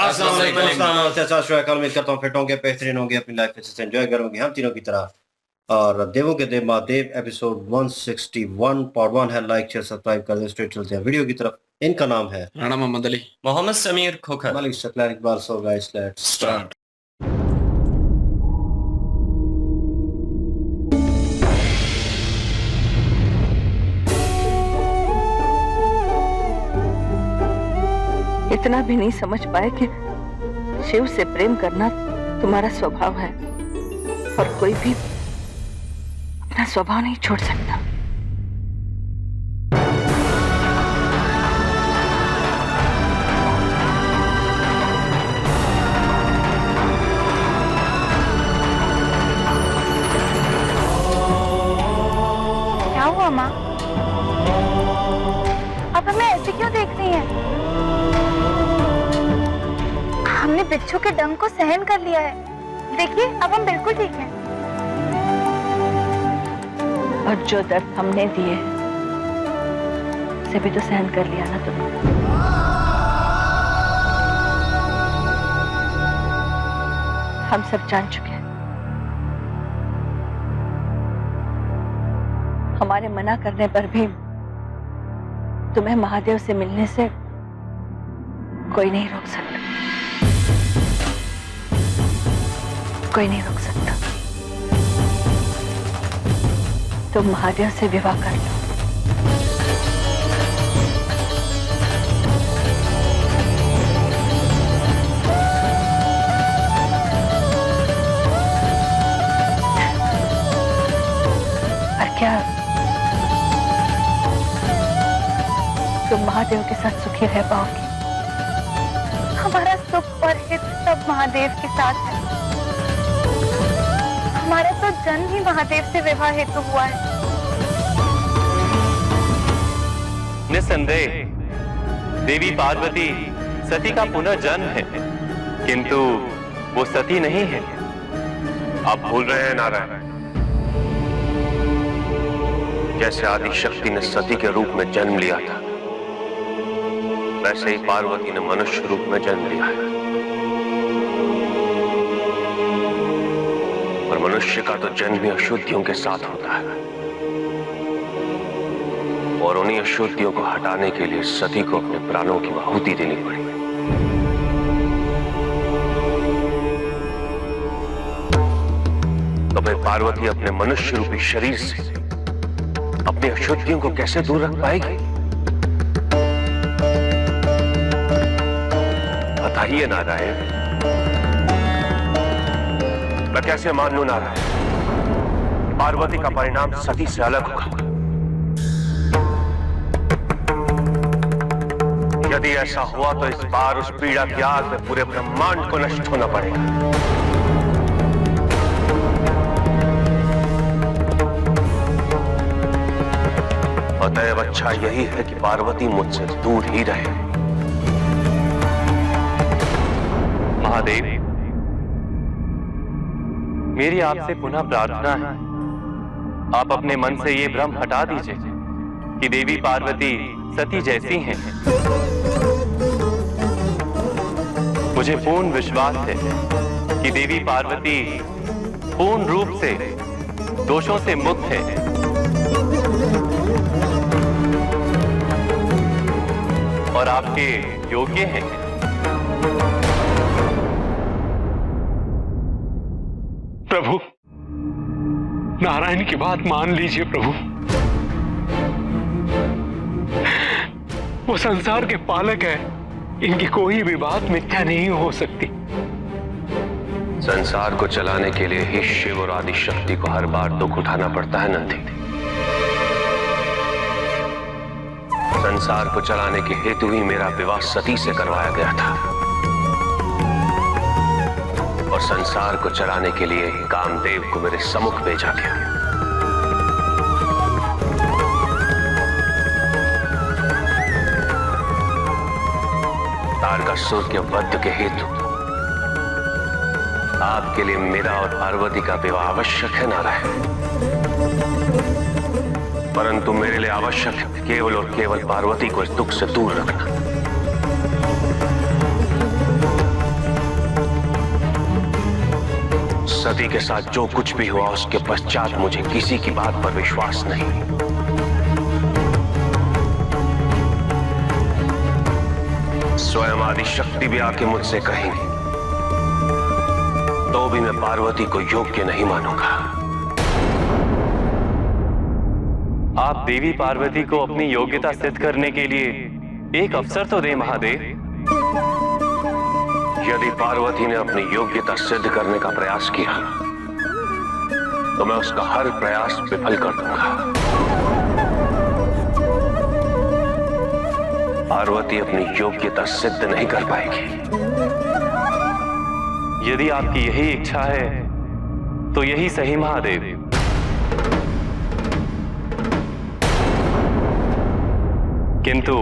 अस्सलाम वालेकुम। उम्मीद करता हूँ फिट होंगे, बेहतरीन होंगे, अपनी लाइफ में एंजॉय करोगे हम तीनों की तरह। और देवों के देव महादेव एपिसोड 161 पार्ट 1 है। लाइक शेयर सब्सक्राइब कर दो। स्ट्रेट चलते हैं वीडियो की तरफ। इनका नाम है Rana Mohammad Ali, Mohammad Samir Khokhar, Malik Shaklan Iqbal. So guys let's start. इतना भी नहीं समझ पाए कि शिव से प्रेम करना तुम्हारा स्वभाव है और कोई भी अपना स्वभाव नहीं छोड़ सकता। क्या हुआ माँ? आप हमें ऐसे क्यों देख रही हैं? हमने बिच्छू के डंक को सहन कर लिया है। देखिए अब हम बिल्कुल ठीक हैं। और जो दर्द हमने दिए उसे भी तो सहन कर लिया ना तुमने। हम सब जान चुके हैं। हमारे मना करने पर भी तुम्हें महादेव से मिलने से कोई नहीं रोक सकता। कोई नहीं रोक सकता। तुम महादेव से विवाह कर लो। और क्या तुम महादेव के साथ सुखी रह पाओगी? हमारा सुख और हित सब महादेव के साथ है। हमारा तो जन्म ही महादेव से विवाह हेतु हुआ है। निस्संदेह देवी पार्वती सती का पुनर्जन्म है, किंतु वो सती नहीं है। आप भूल रहे हैं नारायण, जैसे आदि शक्ति ने सती के रूप में जन्म लिया था, वैसे ही पार्वती ने मनुष्य रूप में जन्म लिया है। और मनुष्य का तो जन्म ही अशुद्धियों के साथ होता है, और उन्हीं अशुद्धियों को हटाने के लिए सती को अपने प्राणों की आहुति देनी पड़ी। तो फिर पार्वती अपने मनुष्य रूपी शरीर से अपनी अशुद्धियों को कैसे दूर रख पाएगी? बताइए नारायण, मैं कैसे मान लूं नारायण, पार्वती का परिणाम सती से अलग होगा? यदि ऐसा हुआ तो इस बार उस पीड़ा की आग में पूरे ब्रह्मांड को नष्ट होना पड़ेगा। अतएव अच्छा यही है कि पार्वती मुझसे दूर ही रहे। महादेव, मेरी आपसे पुनः प्रार्थना है, आप अपने मन से ये भ्रम हटा दीजिए कि देवी पार्वती सती जैसी हैं। मुझे पूर्ण विश्वास है कि देवी पार्वती पूर्ण रूप से दोषों से मुक्त है। और आपके योग्य हैं। प्रभु, नारायण की बात मान लीजिए प्रभु। वो संसार के पालक है, इनकी कोई भी बात मिथ्या नहीं हो सकती। संसार को चलाने के लिए ही शिव और आदि शक्ति को हर बार दुख उठाना पड़ता है नंदी। संसार को चलाने के हेतु ही मेरा विवाह सती से करवाया गया था, और संसार को चलाने के लिए कामदेव को मेरे सम्मुख भेजा गया। तारकासुर के वध के हेतु आपके लिए मेरा और पार्वती का विवाह आवश्यक है नारायण, परंतु मेरे लिए आवश्यक है केवल और केवल पार्वती को इस दुख से दूर रखना। सती के साथ जो कुछ भी हुआ उसके पश्चात मुझे किसी की बात पर विश्वास नहीं। स्वयं आदि शक्ति भी आके मुझसे कहेंगी तो भी मैं पार्वती को योग्य नहीं मानूंगा। आप देवी पार्वती को अपनी योग्यता सिद्ध करने के लिए एक अवसर तो दें महादेव। यदि पार्वती ने अपनी योग्यता सिद्ध करने का प्रयास किया तो मैं उसका हर प्रयास विफल कर दूंगा। पार्वती अपनी योग्यता सिद्ध नहीं कर पाएगी। यदि आपकी यही इच्छा है तो यही सही महादेव। किंतु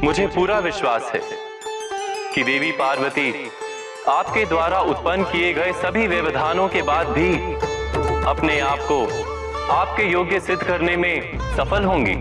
मुझे पूरा विश्वास है कि देवी पार्वती आपके द्वारा उत्पन्न किए गए सभी व्यवधानों के बाद भी अपने आप को आपके योग्य सिद्ध करने में सफल होंगी।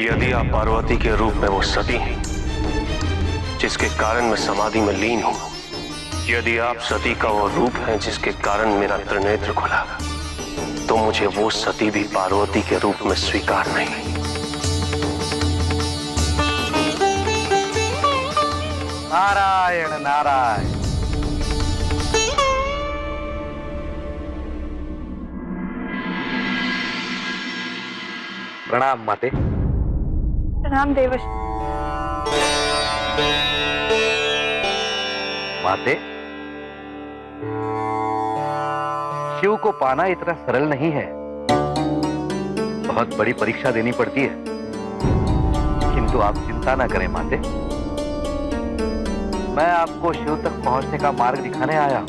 यदि आप पार्वती के रूप में वो सती हैं जिसके कारण मैं समाधि में लीन हूं, यदि आप सती का वो रूप हैं जिसके कारण मेरा त्रिनेत्र खुला, तो मुझे वो सती भी पार्वती के रूप में स्वीकार नहीं। नारायण नारायण। प्रणाम माते। प्रणाम देवर्षि। माते, शिव को पाना इतना सरल नहीं है, बहुत बड़ी परीक्षा देनी पड़ती है। किंतु आप चिंता ना करें माते, मैं आपको शिव तक पहुंचने का मार्ग दिखाने आया हूं।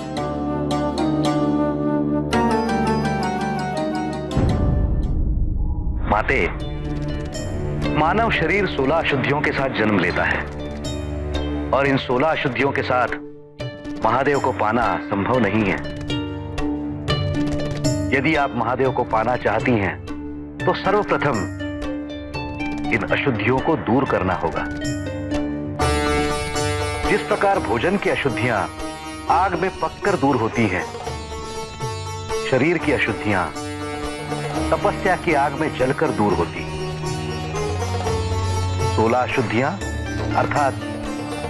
माते, मानव शरीर 16 अशुद्धियों के साथ जन्म लेता है और इन 16 अशुद्धियों के साथ महादेव को पाना संभव नहीं है। यदि आप महादेव को पाना चाहती हैं तो सर्वप्रथम इन अशुद्धियों को दूर करना होगा। जिस प्रकार भोजन की अशुद्धियां आग में पककर दूर होती हैं, शरीर की अशुद्धियां तपस्या की आग में जलकर दूर होती। 16 अशुद्धियां अर्थात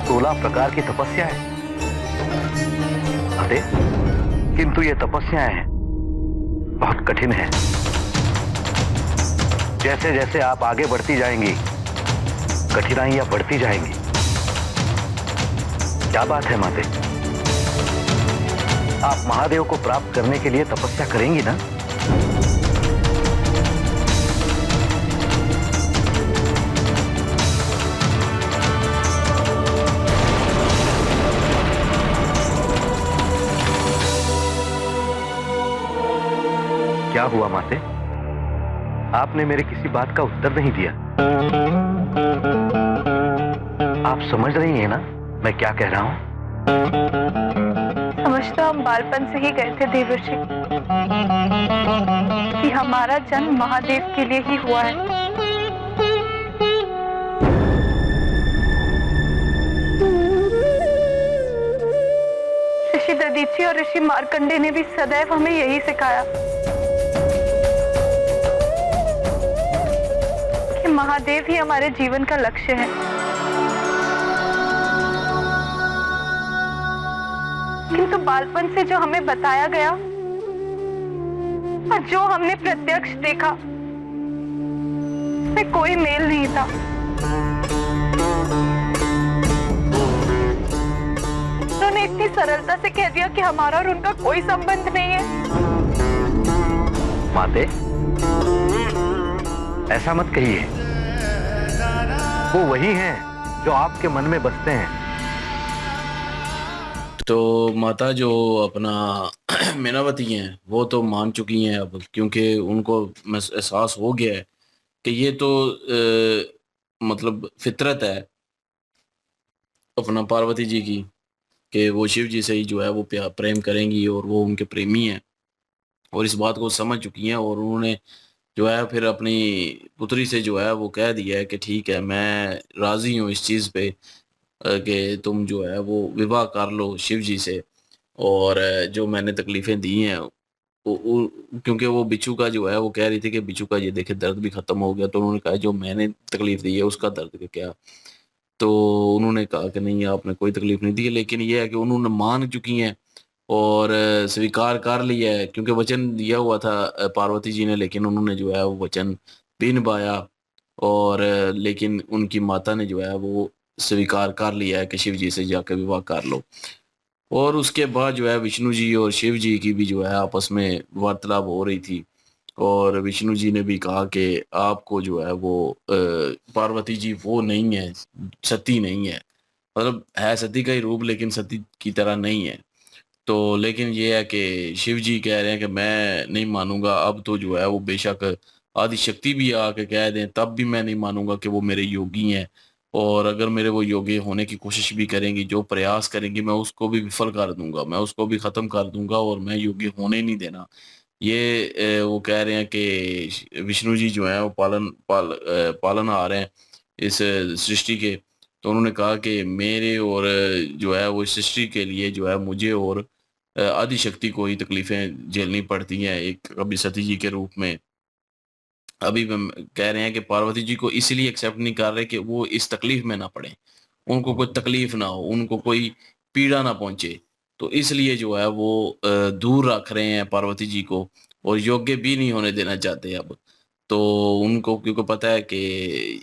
16 प्रकार की तपस्याएं। अरे किंतु ये तपस्याएं बहुत कठिन है। जैसे जैसे आप आगे बढ़ती जाएंगी, कठिनाइयां बढ़ती जाएंगी। क्या बात है माते, आप महादेव को प्राप्त करने के लिए तपस्या करेंगी ना? क्या हुआ माते, आपने मेरे किसी बात का उत्तर नहीं दिया। आप समझ रही हैं ना मैं क्या कह रहा हूं? समझ तो हम बालपन से ही गए थे देवर्षि कि हमारा जन्म महादेव के लिए ही हुआ है। ऋषि दधीचि और ऋषि मार्कंडे ने भी सदैव हमें यही सिखाया कि महादेव ही हमारे जीवन का लक्ष्य है। किंतु बालपन से जो हमें बताया गया और जो हमने प्रत्यक्ष देखा उसमें कोई मेल नहीं था। उन्होंने इतनी सरलता से कह दिया कि हमारा और उनका कोई संबंध नहीं है। माते, ऐसा मत कहिए। वो वही हैं जो आपके मन में बसते हैं। तो माता जो अपना मीनावती हैं वो तो मान चुकी हैं अब, क्योंकि उनको एहसास हो गया है कि ये तो मतलब फितरत है अपना पार्वती जी की, कि वो शिव जी से ही जो है वो प्रेम करेंगी और वो उनके प्रेमी हैं, और इस बात को समझ चुकी हैं। और उन्होंने जो है फिर अपनी पुत्री से जो है वो कह दिया है कि ठीक है, मैं राज़ी हूँ इस चीज़ पे कि तुम जो है वो विवाह कर लो शिव जी से, और जो मैंने तकलीफ़ें दी हैं क्योंकि वो बिच्छू का जो है वो कह रही थी कि बिच्छू का ये देखे दर्द भी ख़त्म हो गया, तो उन्होंने कहा जो मैंने तकलीफ़ दी है उसका दर्द का क्या। तो उन्होंने कहा कि नहीं, आपने कोई तकलीफ़ नहीं दी है, लेकिन ये है कि उन्होंने मान चुकी हैं और स्वीकार कर लिया है, क्योंकि वचन दिया हुआ था पार्वती जी ने, लेकिन उन्होंने जो है वो वचन भी निभाया। और लेकिन उनकी माता ने जो है वो स्वीकार कर लिया है कि शिव जी से जाकर विवाह कर लो। और उसके बाद जो है विष्णु जी और शिव जी की भी जो है आपस में वार्तालाप हो रही थी, और विष्णु जी ने भी कहा कि आपको जो है वो पार्वती जी वो नहीं है, सती नहीं है, मतलब है सती का ही रूप लेकिन सती की तरह नहीं है। तो लेकिन ये है कि शिव जी कह रहे हैं कि मैं नहीं मानूंगा, अब तो जो है वो बेशक आदिशक्ति भी आके कह दें तब भी मैं नहीं मानूंगा कि वो मेरे योगी हैं, और अगर मेरे वो योगी होने की कोशिश भी करेंगी, जो प्रयास करेंगी, मैं उसको भी विफल कर दूंगा, मैं उसको भी ख़त्म कर दूंगा, और मैं योगी होने ही नहीं देना। ये वो कह रहे हैं कि विष्णु जी जो हैं वो पालनहार हैं इस सृष्टि के। तो उन्होंने कहा कि मेरे और जो है वो इस सृष्टि के लिए जो है मुझे और आदिशक्ति को ही तकलीफ़ें झेलनी पड़ती हैं, एक कभी सती जी के रूप में। अभी कह रहे हैं कि पार्वती जी को इसलिए एक्सेप्ट नहीं कर रहे कि वो इस तकलीफ में ना पड़े, उनको कोई तकलीफ ना हो, उनको कोई पीड़ा ना पहुंचे, तो इसलिए जो है वो दूर रख रहे हैं पार्वती जी को, और योग्य भी नहीं होने देना चाहते अब। तो उनको क्योंकि पता है कि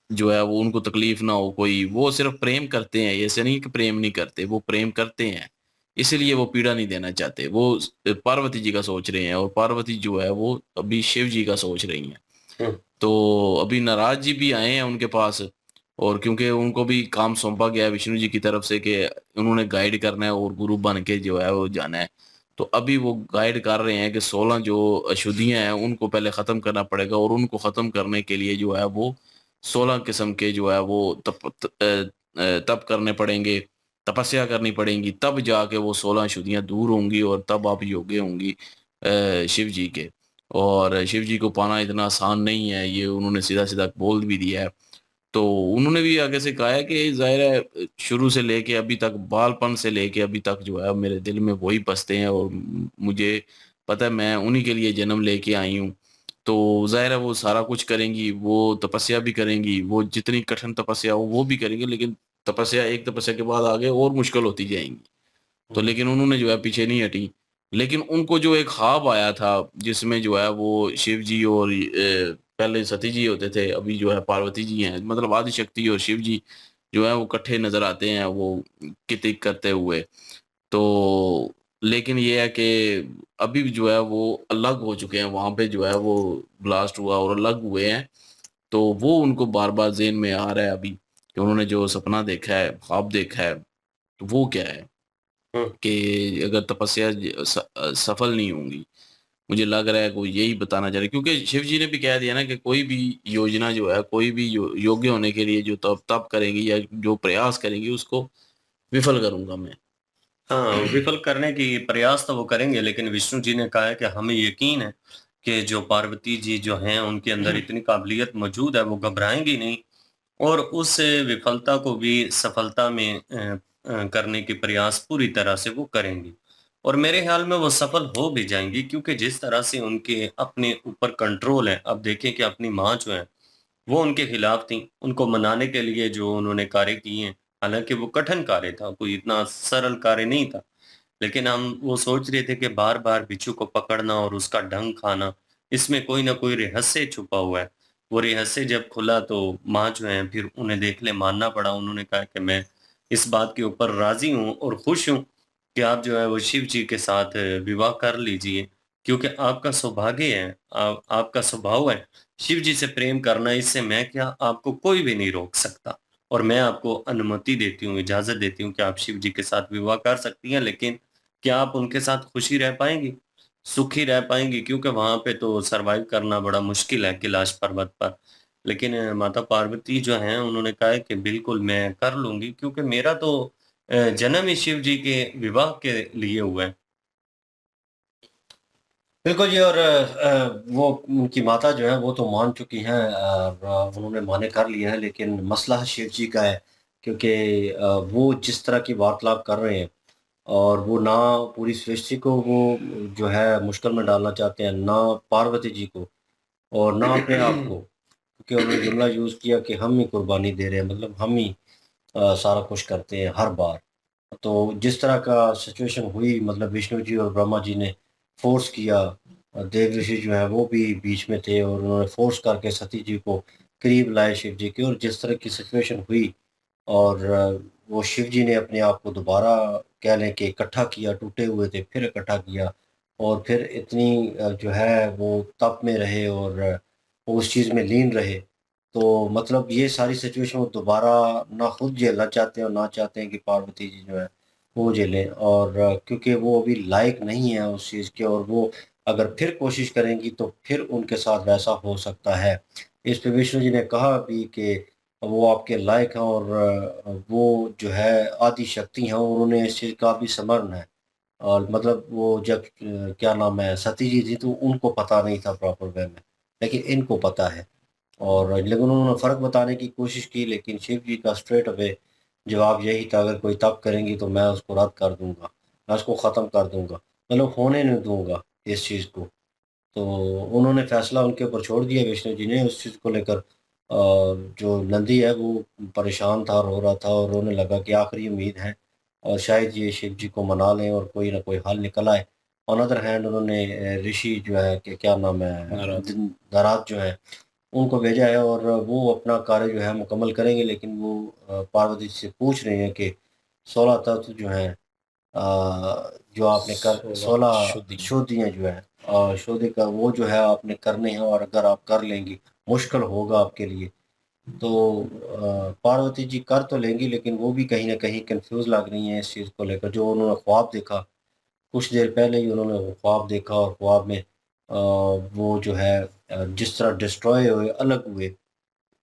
जो है वो उनको तकलीफ ना हो कोई, वो सिर्फ प्रेम करते हैं, ऐसे नहीं कि प्रेम नहीं करते, वो प्रेम करते हैं, इसलिए वो पीड़ा नहीं देना चाहते। वो पार्वती जी का सोच रहे हैं, और पार्वती जो है वो अभी शिव जी का सोच रही हैं। तो अभी नाराज जी भी आए हैं उनके पास, और क्योंकि उनको भी काम सौंपा गया है विष्णु जी की तरफ से कि उन्होंने गाइड करना है और गुरु बन के जो है वो जाना है। तो अभी वो गाइड कर रहे हैं कि 16 जो अशुद्धियां हैं उनको पहले ख़त्म करना पड़ेगा, और उनको ख़त्म करने के लिए जो है वो 16 किस्म के जो है वो तप करने पड़ेंगे, तपस्या करनी पड़ेंगी, तब जाके वो 16 अशुद्धियां दूर होंगी, और तब आप योग्य होंगी शिव जी के। और शिव जी को पाना इतना आसान नहीं है, ये उन्होंने सीधा-सीधा बोल भी दिया है। तो उन्होंने भी आगे से कहा है कि ज़ाहिर है शुरू से लेके अभी तक, बालपन से लेके अभी तक जो है मेरे दिल में वही बसते हैं, और मुझे पता है मैं उन्हीं के लिए जन्म लेके आई हूँ। तो ज़ाहिर है वो सारा कुछ करेंगी, वो तपस्या भी करेंगी, वो जितनी कठिन तपस्या हो वो भी करेंगी, लेकिन तपस्या एक तपस्या के बाद आगे और मुश्किल होती जाएँगी। तो लेकिन उन्होंने जो है पीछे नहीं हटी। लेकिन उनको जो एक ख्वाब आया था जिसमें जो है वो शिव जी और पहले सती जी होते थे, अभी जो है पार्वती जी हैं, मतलब आदिशक्ति और शिव जी जो है वो इकट्ठे नज़र आते हैं वो कितिक करते हुए। तो लेकिन ये है कि अभी भी जो है वो अलग हो चुके हैं, वहाँ पे जो है वो ब्लास्ट हुआ और अलग हुए हैं। तो वो उनको बार-बार ज़हन में आ रहा है अभी कि उन्होंने जो सपना देखा है, ख्वाब देखा है, तो वो क्या है? कि अगर तपस्या सफल नहीं होंगी, मुझे लग रहा है वो यही बताना चाह रहे हैं, क्योंकि शिव जी ने भी कह दिया ना कि कोई भी योजना जो है, कोई भी योग्य होने के लिए जो तप तप करेंगी या जो प्रयास करेंगी उसको विफल करूँगा मैं। हाँ, विफल करने की प्रयास तो वो करेंगे, लेकिन विष्णु जी ने कहा है कि हमें यकीन है कि जो पार्वती जी जो हैं उनके अंदर इतनी काबिलियत मौजूद है, वो घबराएंगी नहीं और उस विफलता को भी सफलता में करने के प्रयास पूरी तरह से वो करेंगी और मेरे ख्याल में वो सफल हो भी जाएंगी, क्योंकि जिस तरह से उनके अपने ऊपर कंट्रोल है। अब देखें कि अपनी माँ जो है वो उनके खिलाफ थी, उनको मनाने के लिए जो उन्होंने कार्य किए हैं, हालांकि वो कठिन कार्य था, कोई इतना सरल कार्य नहीं था, लेकिन हम वो सोच रहे थे कि बार बार बिच्छू को पकड़ना और उसका ढंग खाना, इसमें कोई ना कोई रहस्य छुपा हुआ है। वो रहस्य जब खुला तो माँ जो है फिर उन्हें देख ले मानना पड़ा। उन्होंने कहा कि मैं इस बात के ऊपर राजी हूँ और खुश हूँ कि आप जो है वो शिव जी के साथ विवाह कर लीजिए, क्योंकि आपका सौभाग्य है, आपका स्वभाव है शिव जी से प्रेम करना। इससे मैं क्या, आपको कोई भी नहीं रोक सकता और मैं आपको अनुमति देती हूँ, इजाजत देती हूँ कि आप शिव जी के साथ विवाह कर सकती हैं, लेकिन क्या आप उनके साथ खुशी रह पाएंगी, सुखी रह पाएंगी? क्योंकि वहां पे तो सरवाइव करना बड़ा मुश्किल है कैलाश पर्वत पर। लेकिन माता पार्वती जो हैं उन्होंने कहा है कि बिल्कुल मैं कर लूंगी, क्योंकि मेरा तो जन्म ही शिव जी के विवाह के लिए हुआ है। बिल्कुल जी। और वो उनकी माता जो है वो तो मान चुकी हैं और उन्होंने माने कर लिया है, लेकिन मसला शिव जी का है, क्योंकि वो जिस तरह की वार्तालाप कर रहे हैं और वो ना पूरी सृष्टि को वो जो है मुश्किल में डालना चाहते हैं, ना पार्वती जी को और ना अपने आप को, क्योंकि उन्होंने जुमला यूज़ किया कि हम ही कुर्बानी दे रहे हैं, मतलब हम ही सारा कुछ करते हैं हर बार। तो जिस तरह का सिचुएशन हुई, मतलब विष्णु जी और ब्रह्मा जी ने फ़ोर्स किया, देव ऋषि जो हैं वो भी बीच में थे और उन्होंने फ़ोर्स करके सती जी को करीब लाए शिव जी के, और जिस तरह की सिचुएशन हुई और वो शिव जी ने अपने आप को दोबारा कह लें कि इकट्ठा किया, टूटे हुए थे फिर इकट्ठा किया और फिर इतनी जो है वो तप में रहे और वो उस चीज़ में लीन रहे। तो मतलब ये सारी सिचुएशन वो दोबारा ना खुद झेलना चाहते हैं और ना चाहते हैं कि पार्वती जी जो है वो झेलें, और क्योंकि वो अभी लायक नहीं है उस चीज़ के, और वो अगर फिर कोशिश करेंगी तो फिर उनके साथ वैसा हो सकता है। इस पे विष्णु जी ने कहा भी कि वो आपके लायक हैं और वो जो है आदि शक्ति हैं और उन्हें इस चीज़ का भी स्मरण है। और मतलब वो जब क्या नाम है सती जी थी तो उनको पता नहीं था प्रॉपर वे में, लेकिन इनको पता है। और लेकिन उन्होंने फ़र्क बताने की कोशिश की, लेकिन शिव जी का स्ट्रेट अवे जवाब यही था, अगर कोई तप करेंगी तो मैं उसको रद्द कर दूँगा, मैं उसको ख़त्म कर दूँगा, मतलब होने नहीं दूँगा इस चीज़ को। तो उन्होंने फ़ैसला उनके ऊपर छोड़ दिया विष्णु जी ने उस चीज़ को लेकर। जो नंदी है वो परेशान था, रो रहा था और रोने लगा कि आखिरी उम्मीद है और शायद ये शिव जी को मना लें और कोई ना कोई हल निकल आए। ऑन अदर हैंड उन्होंने ऋषि जो है कि क्या नाम है नाराज। नारद जो है उनको भेजा है और वो अपना कार्य जो है मुकम्मल करेंगे, लेकिन वो पार्वती जी से पूछ रहे हैं कि 16 तत्व जो हैं जो आपने कर 16 16 शुद्धि। शुद्धियाँ जो हैं शुद्धि का वो जो है आपने करने हैं, और अगर आप कर लेंगी मुश्किल होगा आपके लिए। तो पार्वती जी कर तो लेंगी, लेकिन वो भी कहीं न कहीं कन्फ्यूज़ लग रही हैं इस चीज़ को लेकर। जो उन्होंने ख्वाब देखा, कुछ देर पहले ही उन्होंने वो ख्वाब देखा और ख्वाब में वो जो है जिस तरह डिस्ट्रॉय हुए, अलग हुए,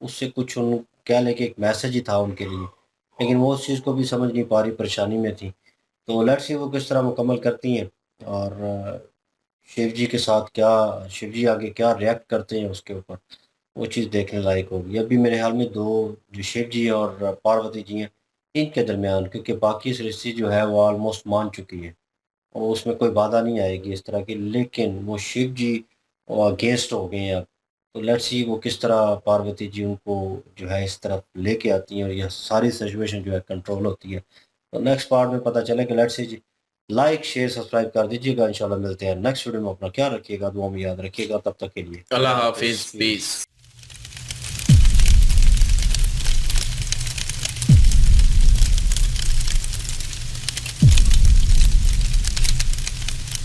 उससे कुछ उन कह लें कि एक मैसेज ही था उनके लिए, लेकिन वो उस चीज़ को भी समझ नहीं पा रही, परेशानी में थी। तो लेट्स सी वो किस तरह मुकम्मल करती हैं और शिव जी के साथ क्या, शिव जी आगे क्या रिएक्ट करते हैं उसके ऊपर, वो चीज़ देखने लायक होगी। अभी मेरे ख़्याल में 2 जो शिव जी और पार्वती जी हैं, इनके दरमियान, क्योंकि बाकी सृष्टि जो है वो ऑलमोस्ट मान चुकी है और उसमें कोई बाधा नहीं आएगी इस तरह की, लेकिन वो शिव जी अगेंस्ट हो गए हैं अब। तो लेट्स सी वो किस तरह पार्वती जी उनको जो है इस तरफ लेके आती हैं और यह सारी सिचुएशन जो है कंट्रोल होती है। तो नेक्स्ट पार्ट में पता चलेगा। लेट्स सी जी, लाइक शेयर सब्सक्राइब कर दीजिएगा। इंशाल्लाह मिलते हैं नेक्स्ट वीडियो में। अपना ख्याल रखिएगा, दुआ में याद रखिएगा। तब तक के लिए अल्लाह हाफिज, पीस।